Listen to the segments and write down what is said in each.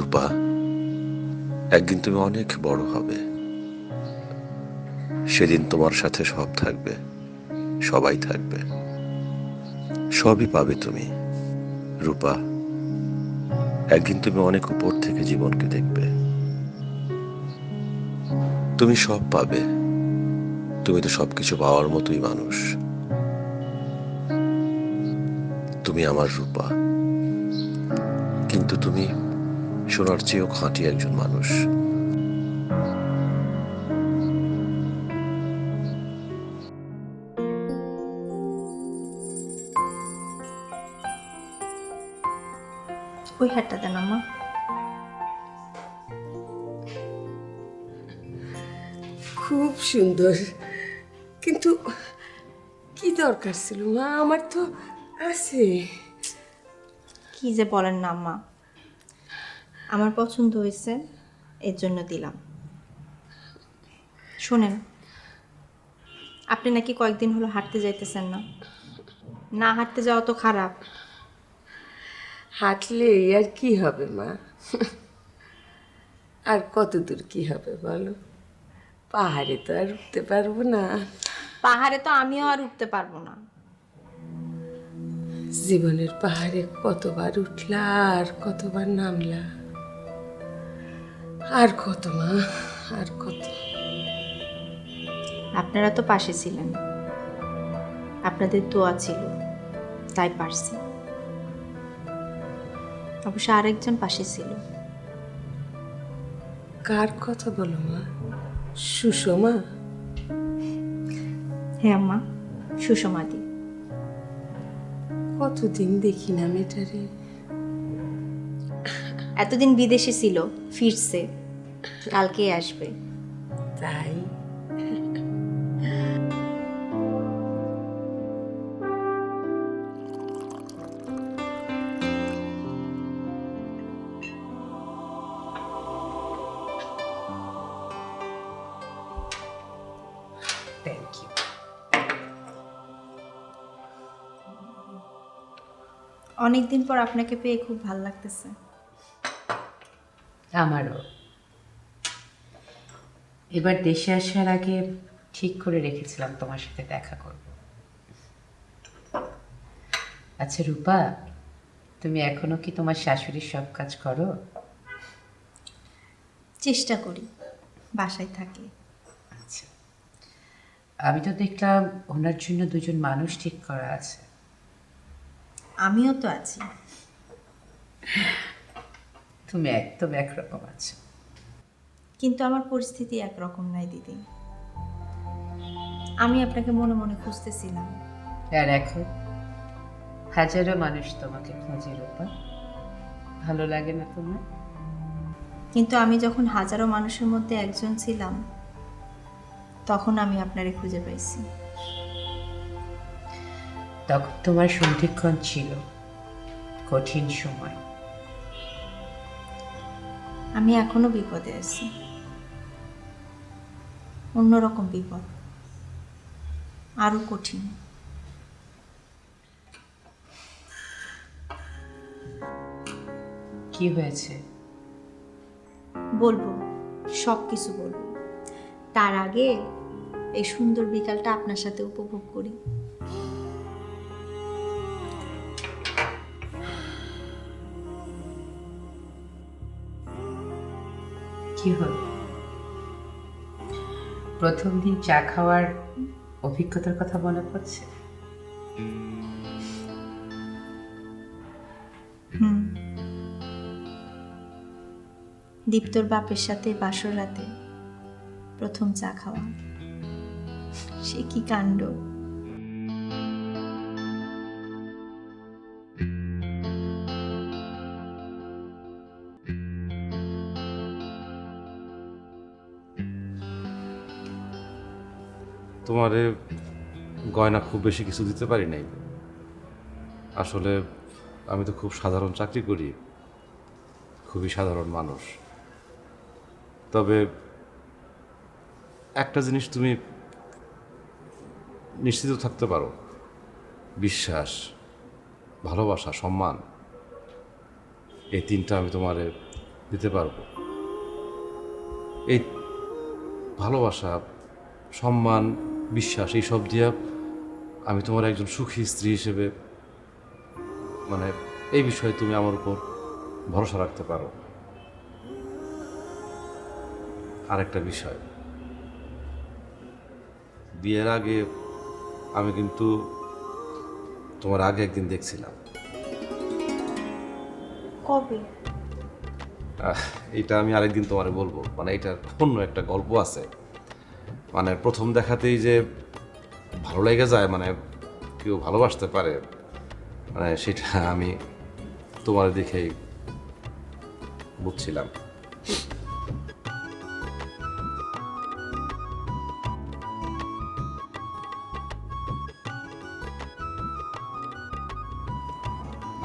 রূপা, একদিন তুমি অনেক বড় হবে। সেদিন তোমার সাথে সব থাকবে, সবাই থাকবে, সবই পাবে তুমি। রূপা, একদিন তুমি অনেক উপর থেকে জীবনকে দেখবে। তুমি সব পাবে, তুমি তো সবকিছু পাওয়ার মতোই মানুষ। তুমি আমার রূপা, কিন্তু তুমি সোনার চেয়েও খাঁটি একজন মানুষ। ওই হাতটা দেন আম্মা। খুব সুন্দর, কিন্তু কি দরকার ছিল মা? আমার তো আছে। কি যে বলেন না আম্মা, আমার পছন্দ হয়েছে, এর জন্য দিলাম। শোনেন, আপনি নাকি কয়েকদিন হলো হাঁটতে যাইতেছেন না। না হাঁটতে যাওয়া তো খারাপ। হাঁটলে আর কি হবে মা? আর কত দূর কি হবে বলো? পাহাড়ে তো আর উঠতে পারবো না। পাহাড়ে তো আমিও আর উঠতে পারবো না। জীবনের পাহাড়ে কতবার উঠলা আর কতবার নামলা, আর কত মা, আর কত। আপনারা তো পাশে ছিলেন, আপনাদের দোয়া ছিল, তাই পারছি। অবশ্য আরেকজন পাশে ছিল। কার কথা বলো মা? সুষমা? হ্যাঁ আম্মা, সুষমাদি। কতদিন দেখি না মেয়েটারে। এতদিন বিদেশে ছিল, ফিরছে, কালকে আসবে। তাই? Thank you. অনেকদিন পর আপনাকে পেয়ে খুব ভালো লাগতেছে। আমারও। এবার দেশে আসার আগে ঠিক করে রেখেছিলাম তোমার সাথে দেখা করব। আচ্ছা রূপা, তুমি এখনো কি তোমার শাশুড়ির সব কাজ করো? চেষ্টা করি, বাসায় থাকলে। আচ্ছা, আমি তো দেখলাম ওনার জন্য দুজন মানুষ ঠিক করা আছে। আমিও তো আছি। তুমি একদম একরকম আছো। কিন্তু আমার পরিস্থিতি একরকম নাই দিদি। আমি আপনাকে মনে মনে খুঁজতেছিলাম। আর এখন হাজারো মানুষ তোমাকে খোঁজে রূপা, ভালো লাগে না তোমার? কিন্তু আমি যখন হাজারো মানুষের মধ্যে একজন ছিলাম, তখন আমি আপনারে খুঁজে পাইছি। তখন তোমার সন্ধিক্ষণ ছিল, কঠিন সময়। আমি এখনো বিপদে আছি, অন্যরকম বিপদ, আরো কঠিন। কি হয়েছে? বলবো, সব কিছু বলবো। তার আগে এই সুন্দর বিকালটা আপনার সাথে উপভোগ করি। কি হল? প্রথম দিন চা খাওয়ার অভিজ্ঞতার কথা মনে পড়ছে? দীপ্তর বাপের সাথে বাসর রাতে প্রথম চা খাওয়া, সে কি কাণ্ড! তোমারে গয়না খুব বেশি কিছু দিতে পারি নাই। আসলে আমি তো খুব সাধারণ চাকরি করি, খুবই সাধারণ মানুষ। তবে একটা জিনিস তুমি নিশ্চিত থাকতে পারো, বিশ্বাস, ভালোবাসা, সম্মান, এই তিনটা আমি তোমারে দিতে পারবো। এই ভালোবাসা, সম্মান, বিশ্বাস এইসব দিয়া আমি তোমার একজন সুখী স্ত্রী হিসেবে মানে এই বিষয়ে তুমি আমার উপর ভরসা রাখতে পারো। আরেকটা বিষয়, বিয়ের আগে আমি কিন্তু তোমার আগে একদিন দেখছিলাম। কবে? এটা আমি আরেকদিন তোমারে বলবো, মানে এটার অন্য একটা গল্প আছে। মানে প্রথম দেখাতেই যে ভালো লেগে যায়, মানে কেউ ভালোবাসতে পারে, মানে সেটা আমি তোমার দেখেই বুঝছিলাম।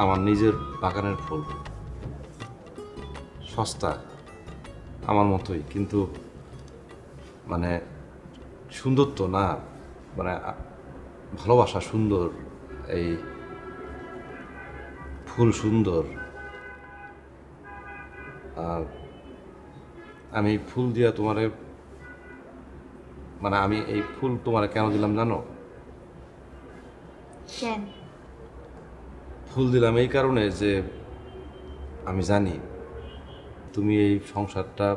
আমার নিজের বাগানের ফুল, সস্তা, আমার মতোই, কিন্তু মানে সুন্দর তো না, মানে ভালোবাসা সুন্দর, এই ফুল সুন্দর। আর আমি ফুল দিয়া তোমারে, মানে আমি এই ফুল তোমারে কেন দিলাম জানো? কেন? ফুল দিলাম এই কারণে যে আমি জানি তুমি এই সংসারটা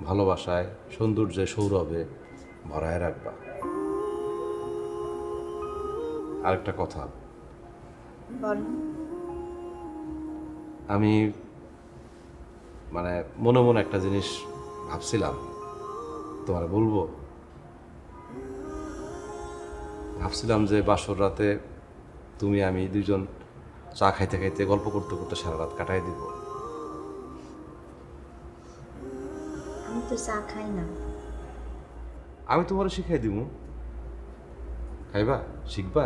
ভালোবাসায়, সৌন্দর্যে, সৌরভে ভরায় রাখবা। আরেকটা কথা, বল। আমি মানে মনে মনে একটা জিনিস ভাবছিলাম, তোমার বলবো। ভাবছিলাম যে বাসর রাতে তুমি আমি দুজন চা খাইতে খাইতে গল্প করতে করতে সারা রাত কাটাই দিব। আমি তো চা খাই না। আমি তোমার শিখাই দিব। খাইবা? শিখবা?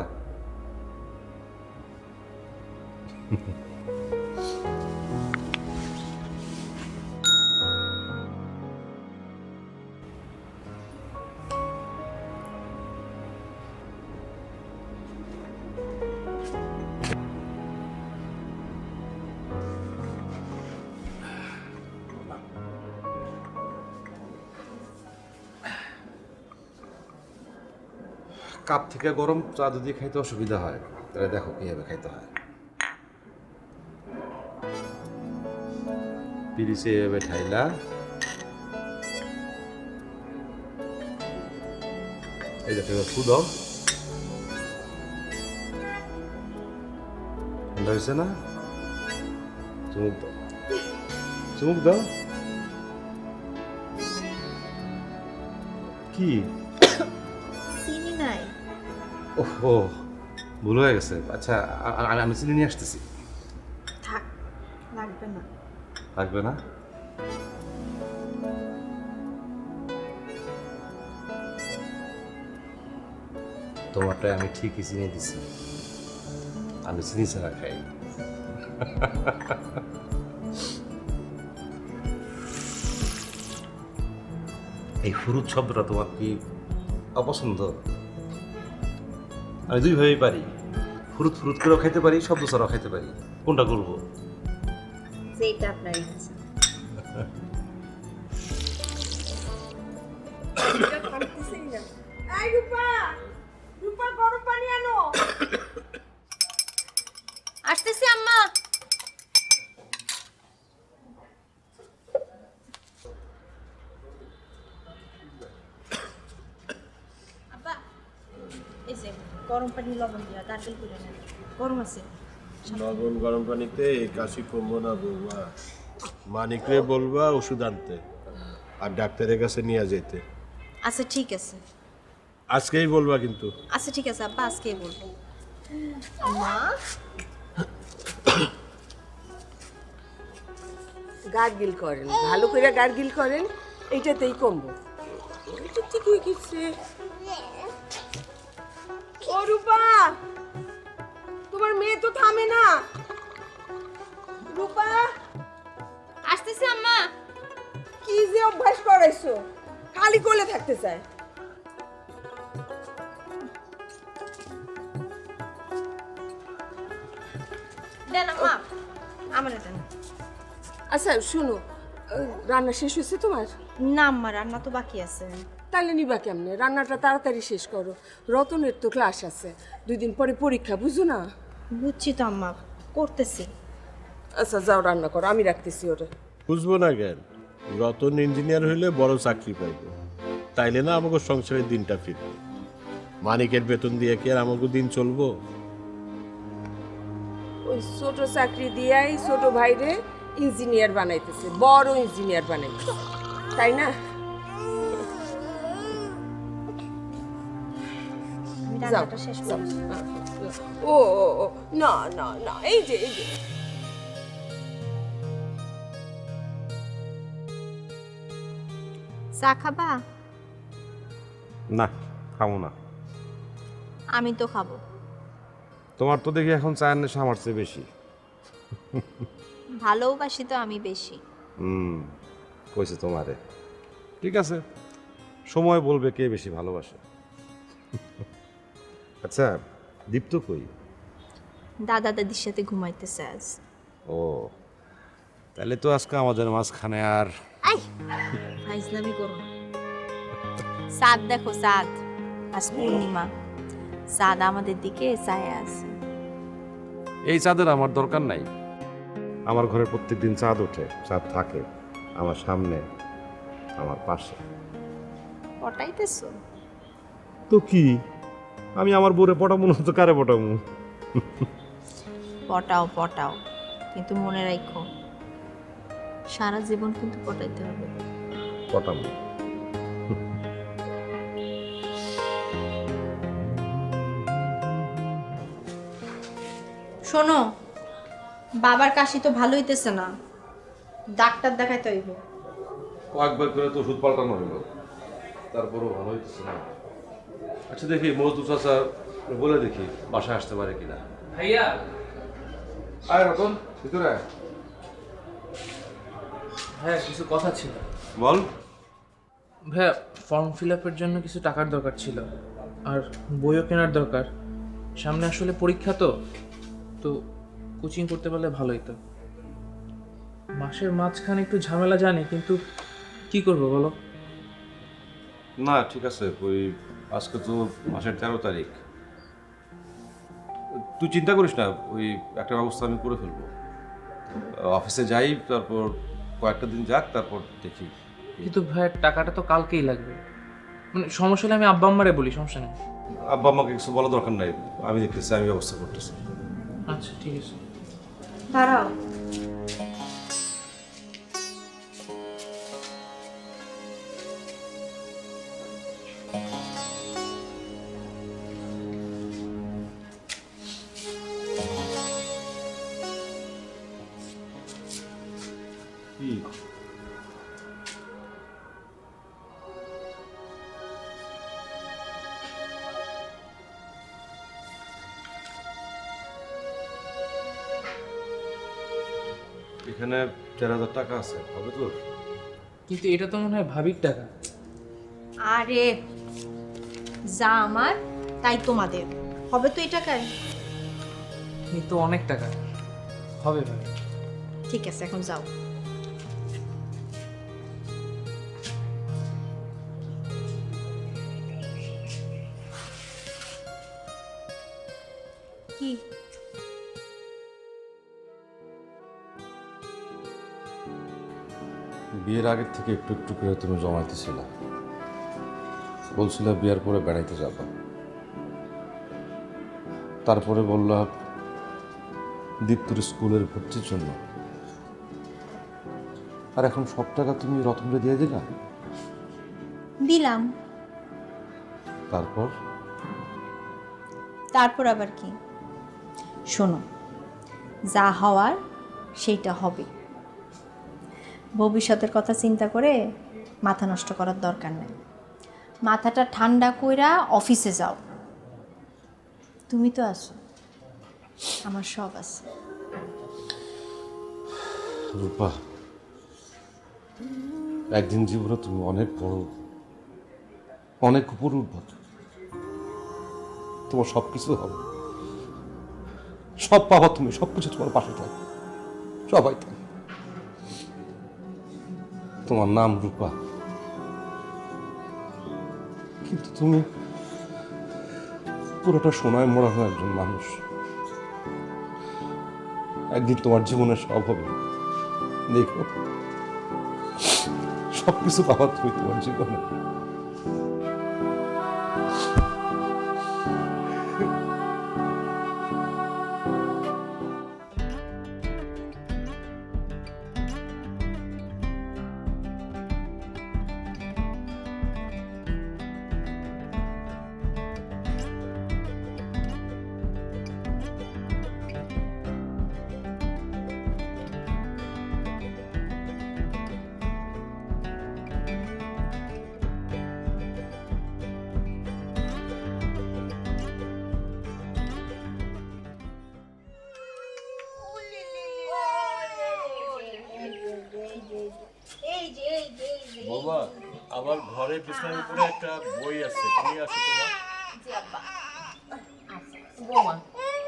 কাপ থেকে গরম চা যদি খাইতে অসুবিধা হয় তাহলে দেখো কিভাবে খাইতে হয়। পিরিচে এভাবে ঠাইলা, এই দেখো এবার ফু দাও। ঠান্ডা হয়েছে না? চুমুক দাও, চুমুক দাও। কি? চিনি নাই। ওহো, ভুল হয়ে গেছে। আচ্ছা, আমি চিনি নিয়ে আসতেছি। থাক, লাগবে না। লাগবে না? তোমারটাই আমি ঠিকই চিনি দিছি। আমি চিনি ছাড়া খাই। এই ফুরুত শব্দটা তোমার কি অপছন্দ? আমি দুইভাবেই পারি, ফুরুত ফুরুত করেও খাইতে পারি, শব্দ ছাড়াও খাইতে পারি। কোনটা করবো? যেটা আপনার ইচ্ছা। এই রূপা, রূপা গরম পানি আনো। আসতেছি আম্মা। আব্বা, এই যে গরম পানি লবণ দিয়া গার্গল করে নেন। গরম আছে। লবণ গরম পানিতে এই কাশি কমবো না বৌমা। মানিকরে বলবা ওষুধ আনতে আর ডাক্তারের কাছে নিয়ে যেতে। আচ্ছা ঠিক আছে। আজকেই বলবা কিন্তু। আচ্ছা ঠিক আছে আব্বা, আজকেই বলবো। মা, গার্গিল করেন, ভালো করে গার্গিল করেন, এইটাতেই কমবো। এটা ঠিক হয়ে গেছে। ও রূপা, তোমার মেয়ে তো থামে না। রূপা, আসতেছি আম্মা। কি যে অভ্যাস করাইছো, খালি কোলে থাকতে চায়। দেন আম্মা, আমার দেন। আচ্ছা শুনো, রান্না শেষ হয়েছে তোমার? না আম্মা, রান্না তো বাকি আছে। তাহলে নিবা কেমনে? রান্নাটা তাড়াতাড়ি শেষ করো, রতনের তো ক্লাস আছে, 2 দিন পরে পরীক্ষা, বুঝো না? বুঝছি তো আম্মা, করতেছি। আচ্ছা যাও রান্না করো, আমি রাখতেছি ওরে। বুঝবো না কেন? রতন ইঞ্জিনিয়ার হইলে বড় চাকরি পাইব, তাইলে না আমাকে সংসারের দিনটা ফিরবে। মানিকের বেতন দিয়ে কি আর আমাকে দিন চলবো? ওই ছোট চাকরি দিয়াই ছোট ভাইরে ইঞ্জিনিয়ার বানাইতেছে, বড় ইঞ্জিনিয়ার বানাইতেছে, তাই না? আমি যাও রান্নাটা শেষ যাও। করছি। ও ও, ও, না না না, এই যে এই যে চা খাবা? না, খাবো না। আমি তো খাবো। তোমার তো দেখি এখন চায়ের নেশা আমার চেয়ে বেশি। ভালোবাসি তো আমি বেশি। কইছে তোমারে। ঠিক আছে, সময় বলবে কে বেশি ভালোবাসে। আচ্ছা, দীপ্ত কই? দাদা দাদির সাথে ঘুমাইতেছে আজ। ও, তাহলে তো আজকে আমাদের মাঝখানে আর আই ফাইজলামি করো না। চাঁদ দেখো, চাঁদ আজ পূর্ণিমা, চাঁদ আমাদের দিকে চায় আছে। এই চাঁদের আমার দরকার নাই। আমার ঘরে প্রত্যেকদিন চাঁদ ওঠে, চাঁদ থাকে আমার সামনে, আমার পাশে। পটাইতেছো? তো কি, আমি আমার বোরে পটামু না তো কারে পটামু? পটাও পটাও, কিন্তু মনে রাখো সারা জীবন কিন্তু পটাইতে হবে। পটামু। শোনো, বাবার কাশি তো ভালো হইতেছে না, ডাক্তার দেখাইতে হইব। কয়েকবার করে তো ওষুধ পাল্টানো হলো, তারপরও ভালো হইতেছে না। আচ্ছা দেখি মজদুর চাচা বলে দেখি বাসায় আসতে পারে কিনা। ভাইয়া, আয় রতন, ভিতরে আয়। ভাইয়া কিছু কথা ছিল। বল। ভাইয়া, ফর্ম ফিল আপের জন্য কিছু টাকার দরকার ছিল, আর বইও কেনার দরকার। সামনে আসলে পরীক্ষা, তো কোচিং করতে পারলে ভালো হতো। মাসের মাঝখানে একটু ঝামেলা জানি, কিন্তু কি করব বলো? না ঠিক আছে, ওই আজকে তো মাসের 13 তারিখ, তুই চিন্তা করিস না, ওই একটা ব্যবস্থা আমি করে ফেলবো। অফিসে যাই, তারপর কয়েকটা দিন যাক, তারপর দেখি। কিন্তু ভাইয়া টাকাটা তো কালকেই লাগবে, মানে সমস্যা হলে আমি আব্বা আম্মারে বলি, সমস্যা নেই। আব্বা আমাকে কিছু বলা দরকার নাই, আমি দেখতেছি, আমি ব্যবস্থা করতেছি। আচ্ছা ঠিক আছে। দাঁড়াও, কি? এখানে 4000 টাকা আছে, হবে তোর? কিন্তু এটা তো মনে হয় ভাবির টাকা। আরে যা আমার তাই তোমাদের হবে তো এই টাকায়। এই তো অনেক টাকা হবে ভাই। ঠিক আছে, এখন যাও। কি বিয়ের আগের থেকে একটু একটু করে তুমি জমাইতেছিল, বলছিল বিয়ের পরে বেড়াইতে যাবা, তারপরে বললা দীপ্তুর স্কুলের ভর্তির জন্য, আর এখন সব টাকা তুমি রতনকে দিয়ে দিলা। দিলাম, তারপর তারপর আবার কি? শোনো, যা হওয়ার সেইটা হবে। ভবিষ্যতের কথা চিন্তা করে মাথা নষ্ট করার দরকার নেই। মাথাটা ঠান্ডা কইরা অফিসে যাও। তুমি তো আছো, আমার সব আছে। রূপা, একদিন জীবনে তুমি অনেক বড়, অনেক উপর উঠবা, তোমার সব কিছু হবে, সব পাবা তুমি, সব কিছু তোমার পাশে থাকবে, সবাই থাকবে। তোমার নাম রূপা, কিন্তু তুমি পুরোটা সোনায় মোড়ানো একজন মানুষ। একদিন তোমার জীবনে সব হবে, দেখো সবকিছু পাবা তুমি তোমার জীবনে। বাবা, আমার ঘরে বিছানার উপরে একটা বই আছে, তুমি আসো তোমার। বৌমা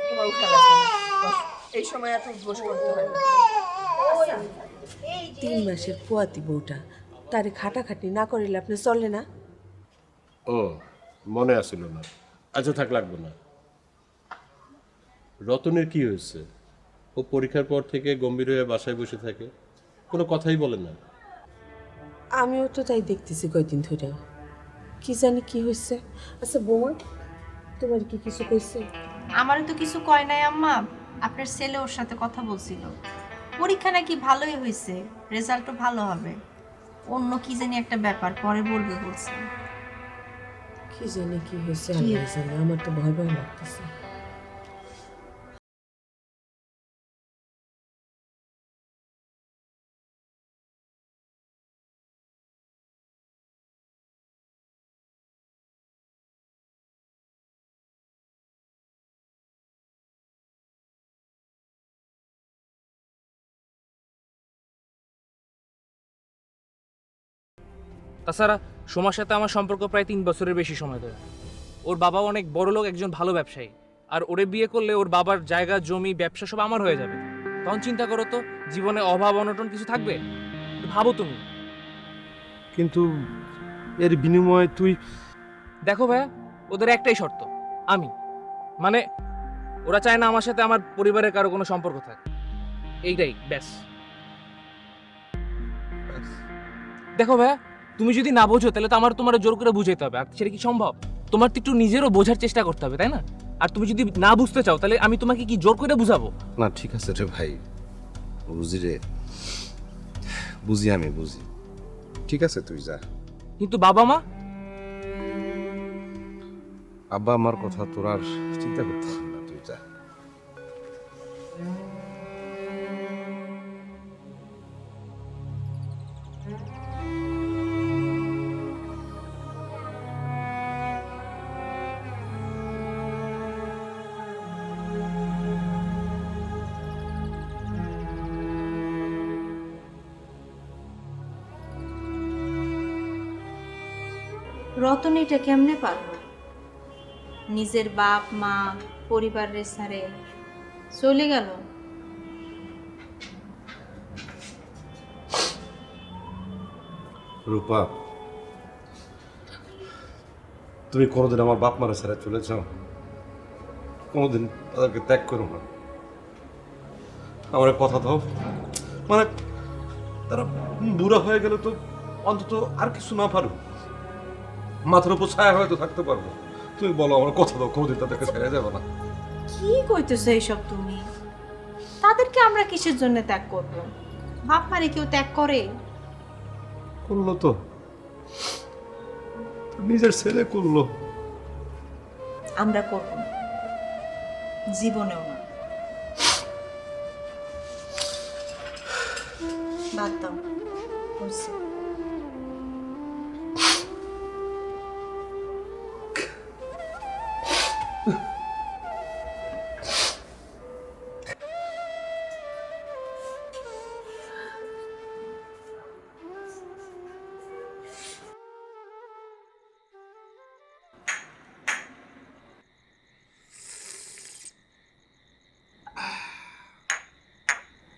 তোমার উঠা লাগবে না। বস, এই সময় এত বস করতে হয় না। 3 মাসের পোয়াতি বউটা তারে খাটাখাটি না করিলে আপনি চলে না। ও, মনে আসিল না। আচ্ছা থাক, লাগবে না। রতনের কি হয়েছে? ও পরীক্ষার পর থেকে গম্ভীর হয়ে বাসায় বসে থাকে, কোনো কথাই বলে না। আমিও তো তাই দেখতেছি কয়দিন ধরে। কি জানি কি হয়েছে। আচ্ছা বৌমা, তোমার কি কিছু কইছে? আমারও তো কিছু কয় নাই আম্মা। আপনার ছেলে ওর সাথে কথা বলছিল, পরীক্ষা নাকি ভালোই হয়েছে, রেজাল্টও ভালো হবে। অন্য কি জানি একটা ব্যাপার পরে বলবে বলছে। কি জানি কি হয়েছে, আল্লাহ জানে। আমার তো ভয় ভয় লাগতেছে। তাছাড়া সোমার সাথে আমার সম্পর্ক প্রায় 3 বছরের বেশি সময় ধরে। ওর বাবা অনেক বড় লোক, একজন ভালো ব্যবসায়ী। আর ওরে বিয়ে করলে ওর বাবার জায়গা জমি ব্যবসা সব আমার হয়ে যাবে। তখন চিন্তা করো তো, জীবনে অভাব অনটন কিছু থাকবে? ভাবো তুমি। কিন্তু এর বিনিময়ে তুই দেখো ভাইয়া, ওদের একটাই শর্ত, আমি মানে ওরা চায় না আমার সাথে আমার পরিবারের কারো কোনো সম্পর্ক থাকে। এইটাই ব্যাস। দেখো ভাইয়া, তুমি যদি না বোঝো তাহলে তো আমার তোমার জোর করে বুঝাইতে হবে, আর সেটা কি সম্ভব? তোমার তো একটু নিজেরও বোঝার চেষ্টা করতে হবে, তাই না? আর তুমি যদি না বুঝতে চাও তাহলে আমি তোমাকে কি জোর করে বুঝাবো? না, ঠিক আছে রে ভাই, বুঝি রে, বুঝি, আমি বুঝি। ঠিক আছে, তুই যা। কিন্তু বাবা মা? আব্বা আমার কথা তোর আর চিন্তা করতে হবে না, তুই যা। রতন এটা কেমনে পারলো? নিজের বাপ মা পরিবারের সারে চলে গেল। রূপা, তুমি কোনোদিন আমার বাপ মারা ছেড়ে চলে যাও, কোনোদিন তাদেরকে ত্যাগ করো না। আমার কথা দাও, মানে তারা বুড়া হয়ে গেলে তো অন্তত আর কিছু না পারো, মাথার উপর ছায়া হয়তো থাকতে পারবো। তুমি বলো, আমার কথা দাও, কোনোদিন তাদেরকে ছেড়ে যাবে না। কি কইতেছো এইসব তুমি? তাদেরকে আমরা কিসের জন্য ত্যাগ করব? বাপ মারে কেউ ত্যাগ করে? করলো তো, নিজের ছেলে করলো। আমরা করব না, জীবনেও না। বাদ দাও, হইছে।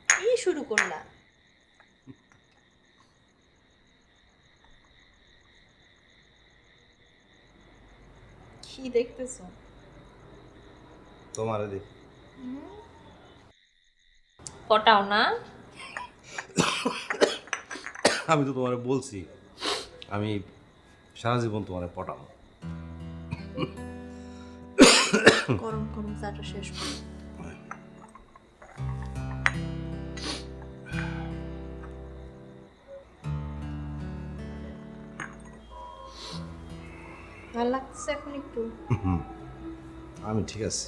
কি শুরু করলা? কি দেখতেছো? তোমারে দেখি। পটাও না? আমি তো তোমারে বলছি আমি সারা জীবন তোমারে পটাবো। গরম গরম চাটা শেষ করো। ভালো লাগছে এখন একটু? আমি ঠিক আছে।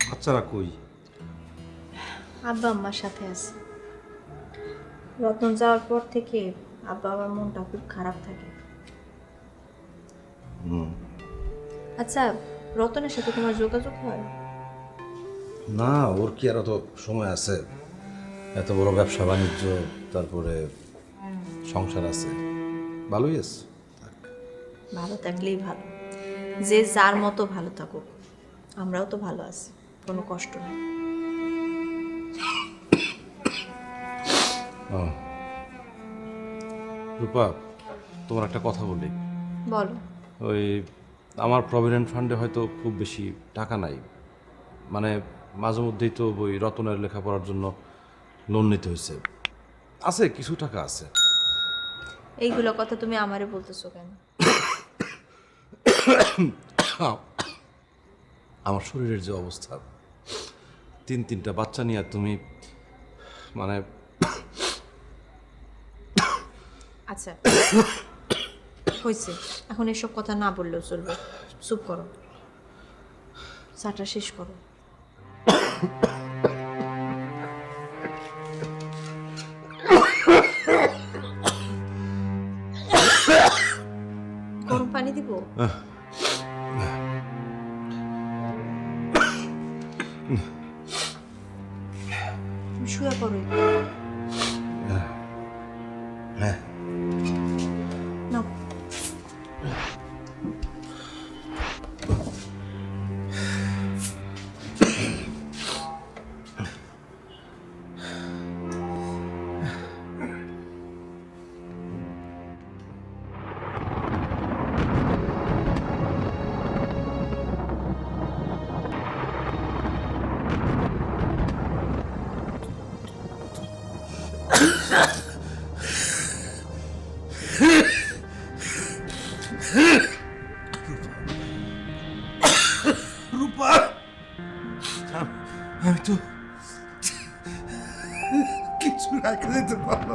বাচ্চারা কই? আব্বা আম্মার সাথে আছে। রতন যাওয়ার পর থেকে আব্বা আমার মনটা খুব খারাপ থাকে। আচ্ছা, রতনের সাথে তোমার যোগাযোগ হয়? না, ওর কি আর অত সময় আছে? এত বড় ব্যবসা বাণিজ্য, তারপরে সংসার আছে, ভালোই আছে। ভালো থাকলেই ভালো। যে যার মতো ভালো থাকুক, আমরাও তো ভালো আছি, কোনো কষ্ট নেই। রূপা, তোমার একটা কথা বলি। বলো। ওই আমার প্রভিডেন্ট ফান্ডে হয়তো খুব বেশি টাকা নাই, মানে মাঝে মধ্যেই তো ওই রতনের লেখাপড়ার জন্য লোন নিতে হয়েছে, আছে কিছু টাকা আছে। এইগুলো কথা তুমি আমারে বলতেছো কেন? আমার শরীরের যে অবস্থা, তিনটা বাচ্চা নিয়ে তুমি মানে আচ্ছা, হয়েছে, এখন এসব কথা না বললেও চলবে। চুপ করো, চাটা শেষ করো। গরম পানি দিব? তুমি শুয়ে পড়ো। নাও। রূপা, আমি তো কিছু রাখতে যেতে পারলো,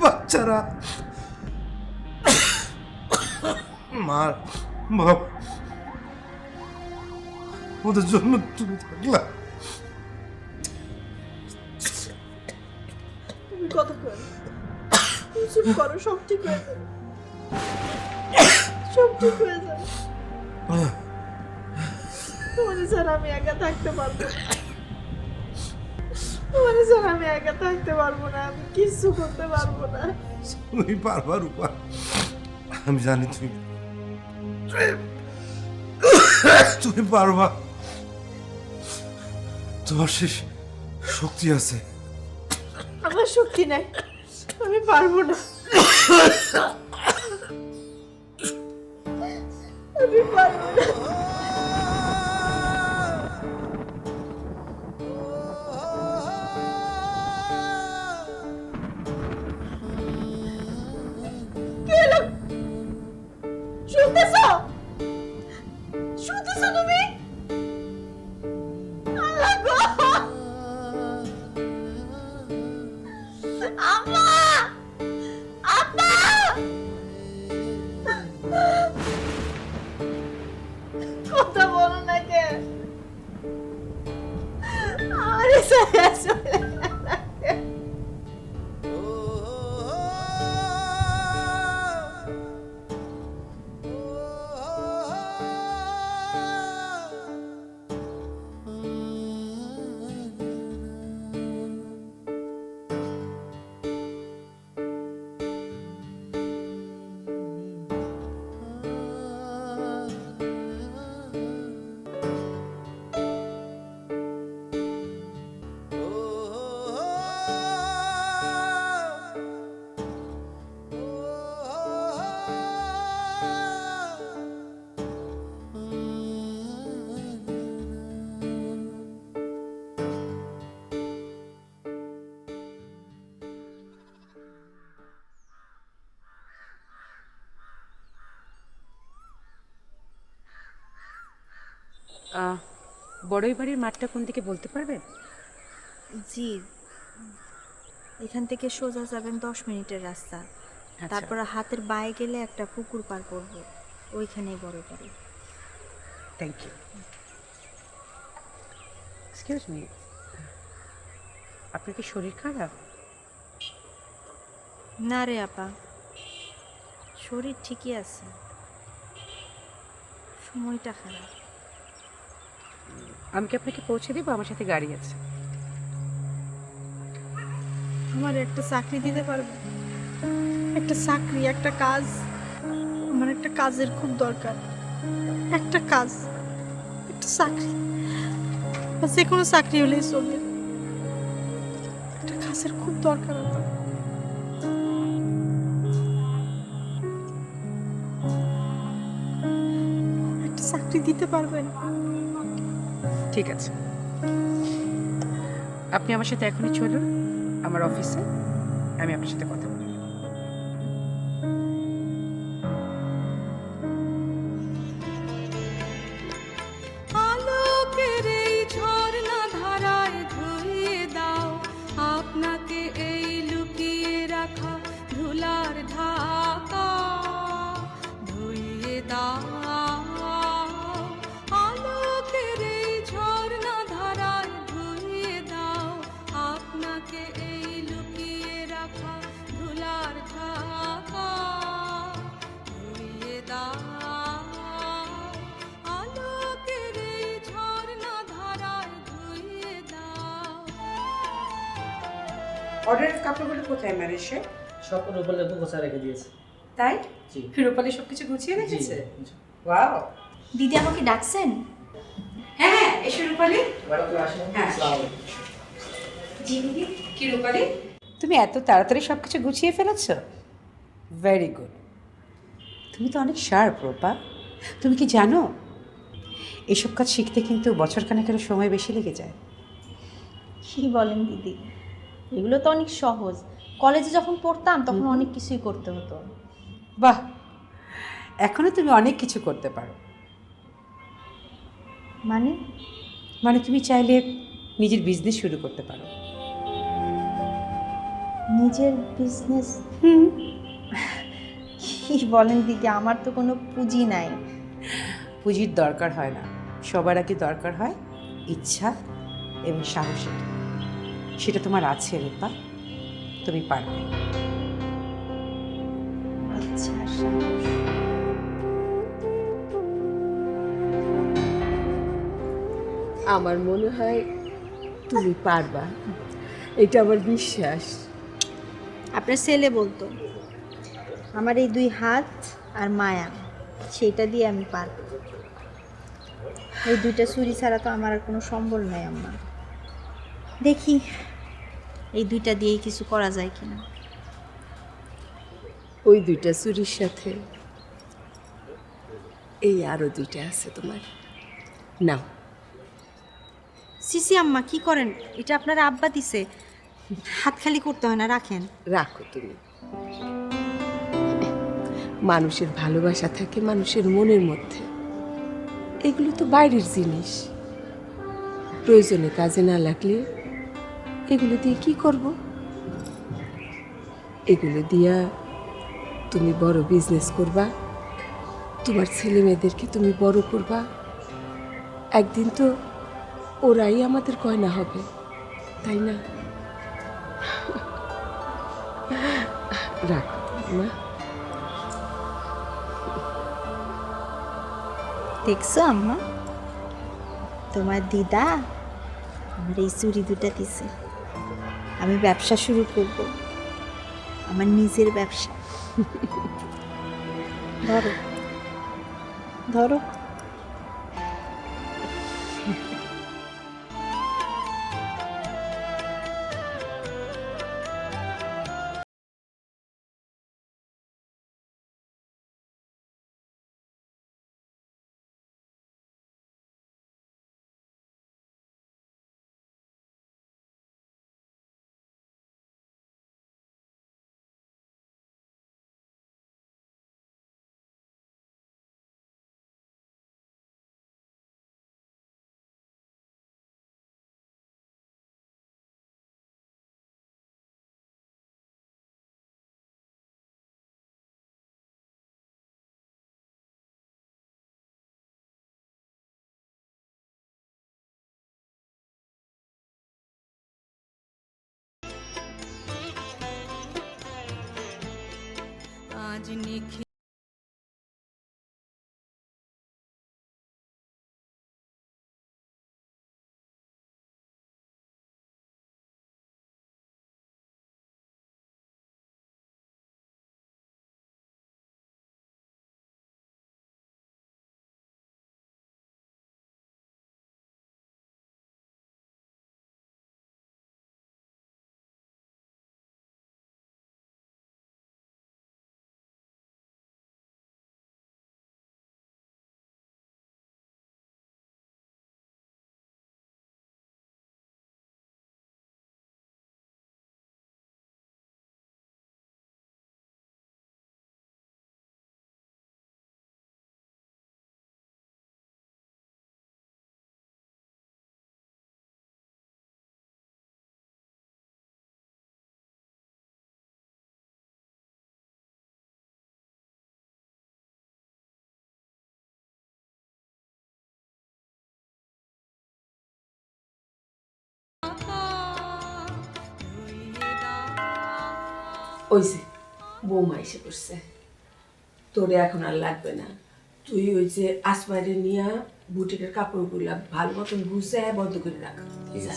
বাচ্চারা, মার বাপ, ওদের জন্য তুমি থাকলা। তুমি কথা কর, চুপ করো, সব ঠিক হয়ে যাবে, সব ঠিক হয়ে যাবে। তোমাদের ছাড়া আমি একা থাকতে পারবো না, তোমাদের ছাড়া আমি একা থাকতে পারবো না, আমি কিছু করতে পারবো না। তুমি পারবা রূপা, আমি জানি তুমি পারবা, তোমার শেষ শক্তি আছে। আমার শক্তি নাই, আমি পারবো না, আমি পারবো না। শুনতেছো? শুনতেছো তুমি? আল্লাহ গো! আম্মা! আব্বা! কথা বলো না কে? আরে সায়া চলে গেছে। বড়ই বাড়ির মাঠটা কোন দিকে বলতে পারবেন? জি, এখান থেকে সোজা যাবেন 10 মিনিটের রাস্তা, তারপর হাতের বাঁয়ে গেলে একটা পুকুর পার করবো, ওইখানেই বড় বাড়ি। Thank you. এক্সকিউজ মি, আপনার কি শরীর খারাপ? না রে আপা, শরীর ঠিকই আছে, সময়টা খারাপ। আমি কি আপনাকে পৌঁছে দেবো? আমার সাথে গাড়ি আছে। আমার একটা চাকরি দিতে পারবে? একটা চাকরি, একটা কাজ, আমার একটা কাজের খুব দরকার। একটা কাজ, একটা চাকরি, বা যে কোনো চাকরি হলেই চলবে, একটা কাজের খুব দরকার আমার। একটা চাকরি দিতে পারবেন? ঠিক আছে, আপনি আমার সাথে এখনই চলুন আমার অফিসে, আমি আপনার সাথে কথা বলবো। আলোকের এই ঝর্ণা ধারায় ধুইয়ে দাও আপনাকে এই লুকিয়ে রাখা ধুলার ঢাকা, ধুইয়ে দাও আলোকের এই ঝর্ণা ধারায় ধুইয়ে দাও আপনাকে এই লুকিয়ে রাখা ধুলার ঢাকা, ধুইয়ে দাও আলোকের এই ঝর্ণা ধারায় ধুইয়ে দাও। অর্ডারের কাপড়গুলো কোথায় ম্যানেজে? সব রূপালী আপু গোছা রেখে দিয়েছে। তাই? জি। রূপালী সবকিছু গুছিয়ে রেখেছে? জি। ওয়াও। দিদি আমাকে ডাকছেন? হ্যাঁ হ্যাঁ, এসো রূপালী। ম্যাডাম তুমি আসেন। হ্যাঁ। আসসালামু আলাইকুম। জি দিদি। কি রূপালী, তুমি এত তাড়াতাড়ি সব কিছু গুছিয়ে ফেলেছ? Very good. তুমি তো অনেক শার্প রূপা। তুমি কি জানো এসব কাজ শিখতে কিন্তু বছরখানেকের সময় বেশি লেগে যায়। কি বলেন দিদি, এগুলো তো অনেক সহজ। কলেজে যখন পড়তাম তখন অনেক কিছুই করতে হতো। বাহ, এখনো তুমি অনেক কিছু করতে পারো। মানে? মানে তুমি চাইলে নিজের বিজনেস শুরু করতে পারো। নিজের বিজনেস? কি বলেন দিদি, আমার তো কোনো পুঁজি নাই। পুঁজির দরকার হয় না, সবার আগে দরকার হয় ইচ্ছা এবং সাহসের। সেটা তোমার আছে রূপা, তুমি পারবে। আচ্ছা, সাহস। আমার মনে হয় তুমি পারবা, এটা আমার বিশ্বাস। আপনার ছেলে বলতো আমার এই 2 হাত আর মায়া, সেটা দিয়ে আমি পারবো। এই 2টা ছুরি ছাড়া তো আমার আর কোনো সম্বল নাই আম্মা। দেখি এই 2টা দিয়েই কিছু করা যায় কিনা। ওই 2টা চুরির সাথে এই আরো 2টা আছে তোমার, নাও। সিসি আম্মা, কি করেন? এটা আপনার আব্বা দিছে, হাত খালি করতে হয় না, রাখেন। রাখো তুমি। মানুষের ভালোবাসা থাকে মানুষের মনের মধ্যে, এগুলো তো বাইরের জিনিস, প্রয়োজনে কাজে না লাগলে এগুলো দিয়ে কি করব? এগুলো দিয়া তুমি বড় বিজনেস করবা, তোমার ছেলে মেয়েদেরকে তুমি বড় করবা, একদিন তো ওরাই আমাদের গয়না হবে, তাই না? রাখো মা। দেখছো আম্মা, তোমার দিদা আমার এই চুড়ি 2টা দিছে। আমি ব্যবসা শুরু করব, আমার নিজের ব্যবসা। ধরো ধরো। আজ নিখি ধুইয়ে দাও ওই যে বৌমা এসে পড়ছে, তোরে এখন আর লাগবে না। তুই ওই যে আসমাইরে নিয়ে বুটিকের কাপড়গুলা ভালো মতন গুছায় বন্ধ করে রাখ। যা।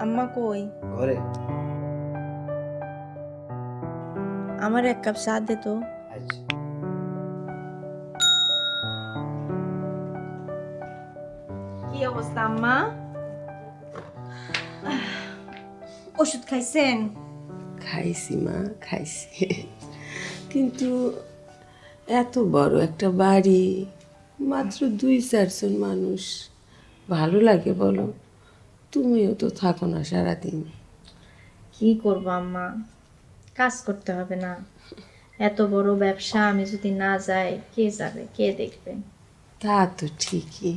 আম্মা কই? ঘরে আমার এক কাপ চা দে তো। আচ্ছা কি অবস্থা আম্মা? ওষুধ খাইছেন? খাইছি মা, খাইছি, কিন্তু এত বড় একটা বাড়ি, মাত্র 2-4 জন মানুষ, ভালো লাগে বলো? তুমিও তো থাকো না সারাদিন। কি করবো আম্মা, কাজ করতে হবে না? এত বড় ব্যবসা, আমি যদি না যাই কে যাবে, কে দেখবে? তা তো ঠিকই,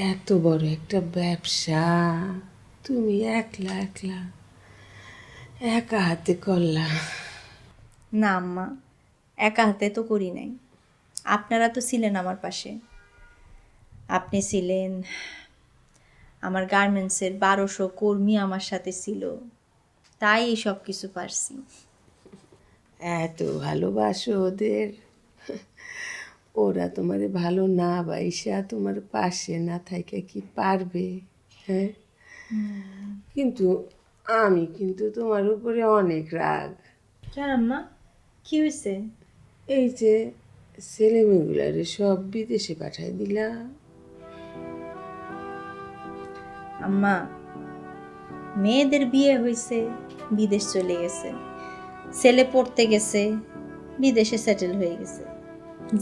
এত বড় একটা ব্যবসা তুমি একলা একলা একা হাতে করলা। না আম্মা, একা হাতে তো করি নাই, আপনারা তো ছিলেন আমার পাশে। আপনি ছিলেন, আমার গার্মেন্টসের 1200 কর্মী আমার সাথে ছিল, তাই এই সব কিছু পারছি। এত ভালোবাসো ওদের, ওরা তোমারে ভালো না বাইসা তোমার পাশে না থাকে কি পারবে? হ্যাঁ, কিন্তু আমি কিন্তু তোমার উপরে অনেক রাগ। কেন আম্মা, কি হয়েছে? এই যে ছেলেমেয়েগুলারে সব বিদেশে পাঠাই দিলা। আম্মা, মেয়েদের বিয়ে হয়েছে, বিদেশ চলে গেছে, ছেলে পড়তে গেছে, বিদেশে সেটেল হয়ে গেছে,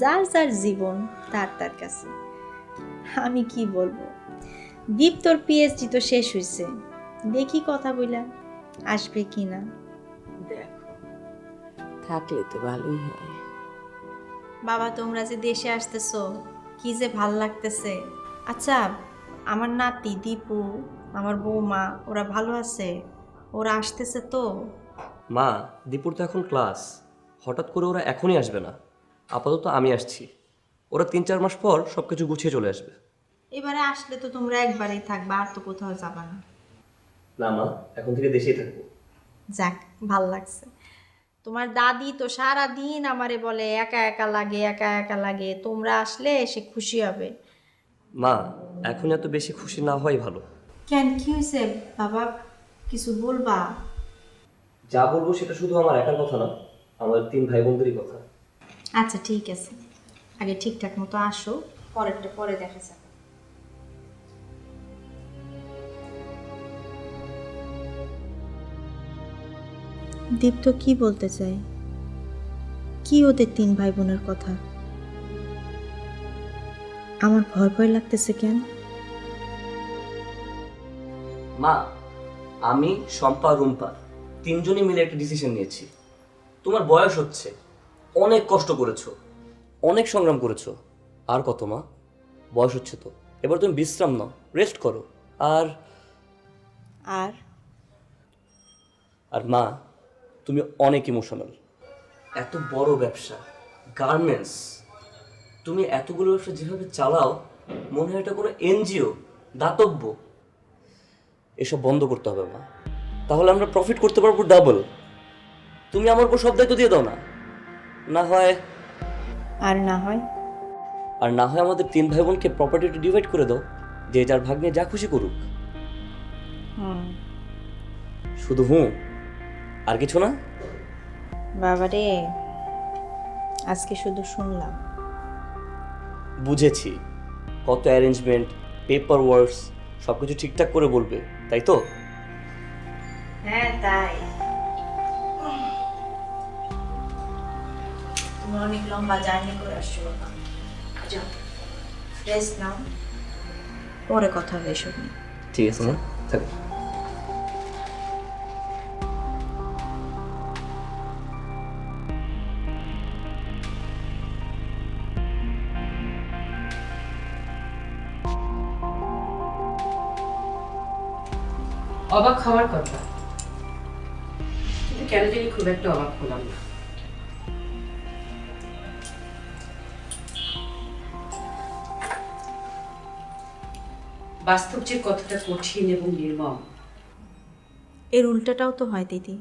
যার যার জীবন তার তার কাছে। আমি কি বলবো, দীপ তোর পিএইচডি তো শেষ হয়েছে, দেখি কথা বইলা আসবে কি না। দেখো, থাকলে তো ভালোই হয়। বাবা, তোমরা যে দেশে আসতেছো, কি যে ভাল লাগতেছে। আচ্ছা, আমার নাতি দীপু, আমার বৌমা, ওরা ভালো আছে? ওরা আসতেছে তো? মা, দীপুর তো এখন ক্লাস, হঠাৎ করে ওরা এখনই আসবে না, আপাতত আমি আসছি, ওরা 3-4 মাস পর সব কিছু গুছিয়ে চলে আসবে। এবারে আসলে তো তোমরা একবারেই থাকবা, আর তো কোথাও যাবা না। না মা, এখন থেকে দেশেই থাকবো। যাক, ভাল লাগছে। তোমার দাদি তো সারা দিন আমারে বলে একা একা লাগে, একা একা লাগে, তোমরা আসলে সে খুশি হবে। মা, এখন এত বেশি খুশি না হওয়াই ভালো। কেন, কি হয়েছে বাবা, কিছু বলবা? যা বলবো সেটা শুধু আমার একার কথা না, আমাদের 3 ভাই বোনদেরই কথা। আচ্ছা ঠিক আছে, আগে ঠিকঠাক মতো আসো, পরেরটা পরে দেখা যাবে। দীপ তো কি বলতে চাই, কি ওদের 3 ভাই বোনের কথা? আমার ভয় ভয় লাগতেছে কেন? মা, আমি, শম্পা, রুম্পা 3 জনই মিলে একটা ডিসিশন নিয়েছি। তোমার বয়স হচ্ছে, অনেক কষ্ট করেছো, অনেক সংগ্রাম করেছো, আর কত মা, বয়স হচ্ছে তো, এবার তুমি বিশ্রাম নাও, রেস্ট করো। আর আর আর মা, তুমি অনেক ইমোশনাল, এত বড় ব্যবসা, গার্মেন্টস, তুমি এতগুলো ব্যবসা যেভাবে চালাও মনে হয় এটা কোনো এনজিও, দাতব্য। এসব বন্ধ করতে হবে মা, তাহলে আমরা প্রফিট করতে পারবো ডাবল। তুমি আমার উপর সব দায়িত্ব দিয়ে দাও না, না হয় আর না হয় আমাদের 3 ভাই বোনকে প্রপার্টিটা ডিভাইড করে দাও, যে যার ভাগ নিয়ে যা খুশি করুক। শুধু আর কিছু না? বাবারে, আজকে শুধু শুনলাম। বুঝেছি, কত অ্যারেঞ্জমেন্ট, পেপার ওয়ার্কস সবকিছু ঠিকঠাক করে বলবে, তাই তো? হ্যাঁ তাই। তুমি অনেক লম্বা জার্নি করে আসছো বাবা। যাও রেস্ট নাও, পরে কথা হবে এসব নিয়ে। ঠিক আছে মা, থাকো। অবাক হওয়ার কথা, কিন্তু কেন জানি খুব একটা অবাক হলাম না। বাস্তব যে কতটা কঠিন এবং নির্মম, এর উল্টাটাও তো হয় দিদি,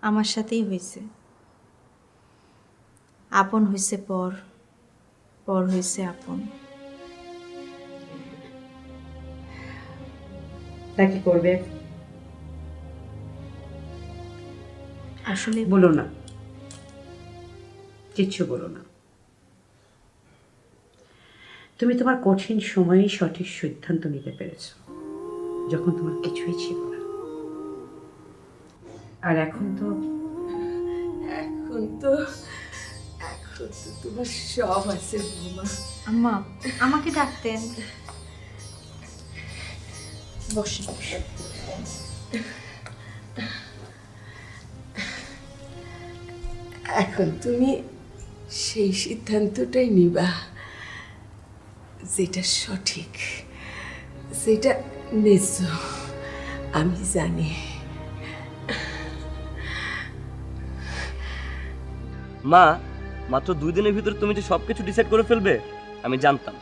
আমার সাথেই হয়েছে। আপন হয়েছে পর, পর হয়েছে আপন। তা কি করবে? আসলে বলো না, কিচ্ছু বলো না। তুমি তোমার কঠিন সময়েই সঠিক সিদ্ধান্ত নিতে পেরেছো, যখন তোমার কিছুই ছিল না। আর এখন তো তোমার সব আছে বৌমা। আম্মা আমাকে ডাকতেন। বসে বসে। এখন তুমি সেই সিদ্ধান্তটাই নিবা যেটা সঠিক, যেটা ন্যায্য। আমি জানি। মা, মাত্র 2 দিনের ভিতর তুমি যে সবকিছু ডিসাইড করে ফেলবে আমি জানতাম।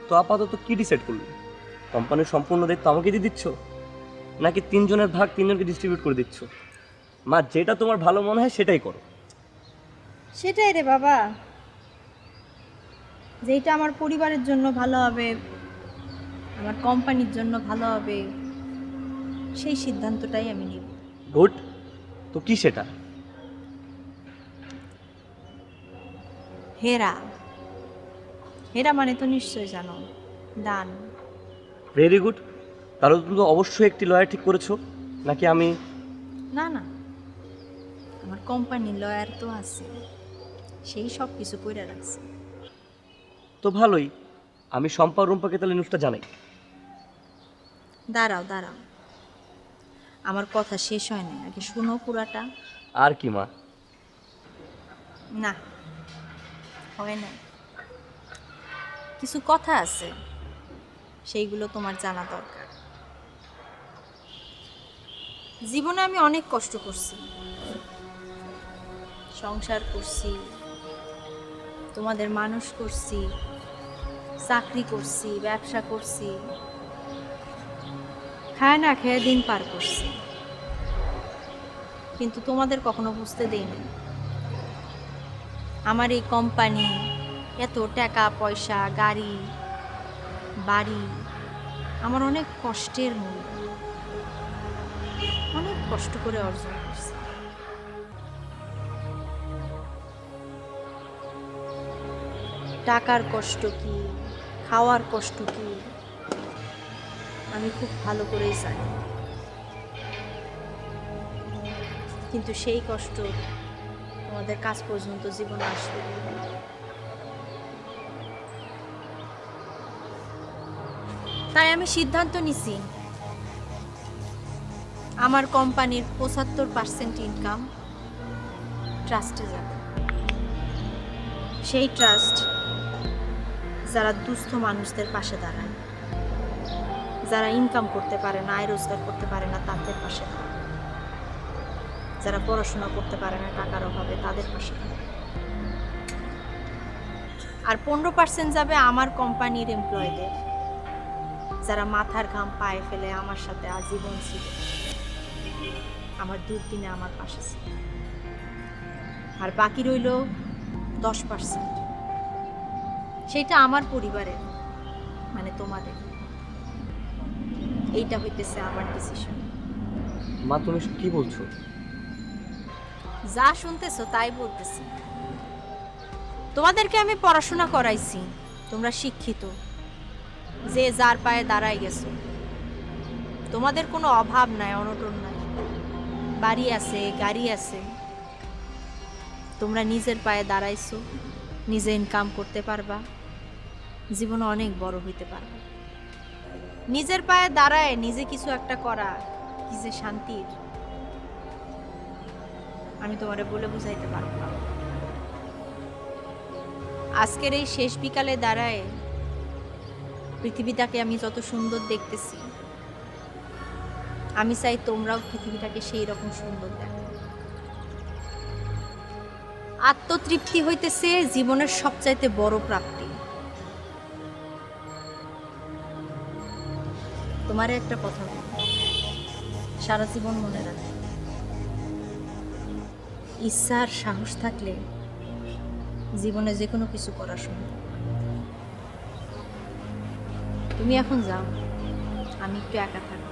তো আপাতত কি ডিসাইড করলে? কোম্পানির সম্পূর্ণ দায়িত্ব আমাকে দিয়ে দিচ্ছ, নাকি 3 জনের ভাগ 3 জনকে ডিস্ট্রিবিউট করে দিচ্ছ? মা, যেটা তোমার ভালো মনে হয় সেটাই করো। সেটাই রে বাবা, যেটা আমার পরিবারের জন্য ভালো হবে, আমার কোম্পানির জন্য ভালো হবে, সেই সিদ্ধান্তটাই আমি নিব। গুড। তো কি সেটা? হেরা। হেরা মানে তো নিশ্চয় জানো, দান। Very good. তাহলে তুমি তো অবশ্যই একটি লয়ার ঠিক করেছো, নাকি আমি? না না, আমার কোম্পানির লয়ার তো আছে, সেই সব কিছু কইরা রাখছে। তো ভালোই, আমি শম্পা রুম্পাকে তাহলে নিউজটা জানাই। দাঁড়াও দাঁড়াও, আমার কথা শেষ হয় না, আগে শুনো পুরাটা। আর কি মা? না হয় না, কিছু কথা আছে, সেইগুলো তোমার জানা দরকার। জীবনে আমি অনেক কষ্ট করছি, সংসার করছি, তোমাদের মানুষ করছি, চাকরি করছি, ব্যবসা করছি, খায় না খেয়ে দিন পার করছি, কিন্তু তোমাদের কখনো বুঝতে দেইনি আমার এই কোম্পানি এত টাকা পয়সা, গাড়ি বাড়ি আমার অনেক কষ্টের মূল্য, অনেক কষ্ট করে অর্জন করছি। টাকার কষ্ট কি, খাওয়ার কষ্ট কি আমি খুব ভালো করেই জানি, কিন্তু সেই কষ্ট তোমাদের কাজ পর্যন্ত জীবনে আসবে না। তাই আমি সিদ্ধান্ত নিছি, আমার কোম্পানির 75% ইনকাম ট্রাস্টে যাবে। সেই ট্রাস্ট যারা দুস্থ মানুষদের পাশে দাঁড়ায়, যারা ইনকাম করতে পারে না, আয় রোজগার করতে পারে না, তাদের পাশে দাঁড়ায়, যারা পড়াশোনা করতে পারে না টাকার অভাবে, তাদের পাশে দাঁড়ায়। আর 15% যাবে আমার কোম্পানির এমপ্লয়ীদের, যারা মাথার ঘাম পায়ে ফেলে আমার সাথে আজীবন ছিল, আমার দুর্দিনে আমার পাশে ছিল। আর বাকি রইল 10%, সেটা আমার পরিবারের, মানে তোমাদের। এইটা হইতেছে আমার ডিসিশন। মা তুমি এসব কি বলছো? যা শুনতেছো তাই বলতেছি। তোমাদেরকে আমি পড়াশোনা করাইছি, তোমরা শিক্ষিত, যে যার পায়ে দাঁড়াই গেছো। তোমাদের কোনো অভাব নাই, অনটন নাই, বাড়ি আছে, গাড়ি আছে। তোমরা নিজের পায়ে দাঁড়াইছো, নিজে ইনকাম করতে পারবা, জীবনে অনেক বড় হইতে পারবা। নিজের পায়ে দাঁড়ায় নিজে কিছু একটা করা কি যে শান্তির, আমি তোমারে বলে বুঝাইতে পারবো না। আজকের এই শেষ বিকালে দাঁড়ায় পৃথিবীটাকে আমি যত সুন্দর দেখতেছি, আমি চাই তোমরাও পৃথিবীটাকে সেই রকম সুন্দর দেখো। আত্মতৃপ্তি হইতেছে জীবনের সবচাইতে বড় প্রাপ্তি। তোমারে একটা কথা বলি, সারা জীবন মনে রাখো, ইচ্ছা আর সাহস থাকলে জীবনে যে কোনো কিছু করা সম্ভব। তুমি এখন যাও, আমি একটু একা থাকবো।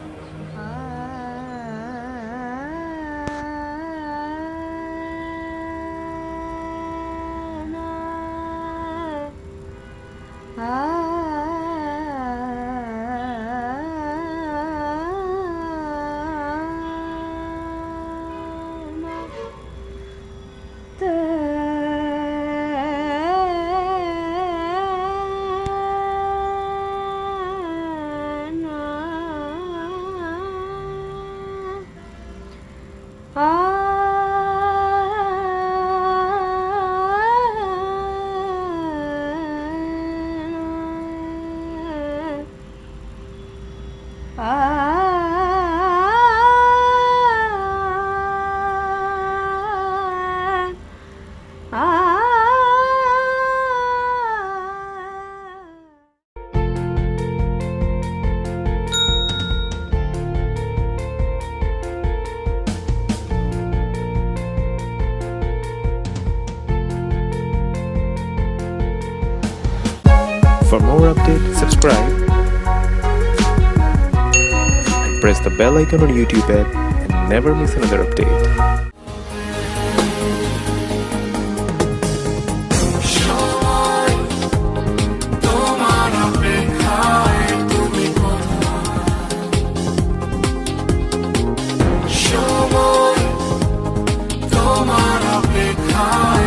For more updates, subscribe and press the bell icon on YouTube app and never miss another update. তোমার অপেক্ষায়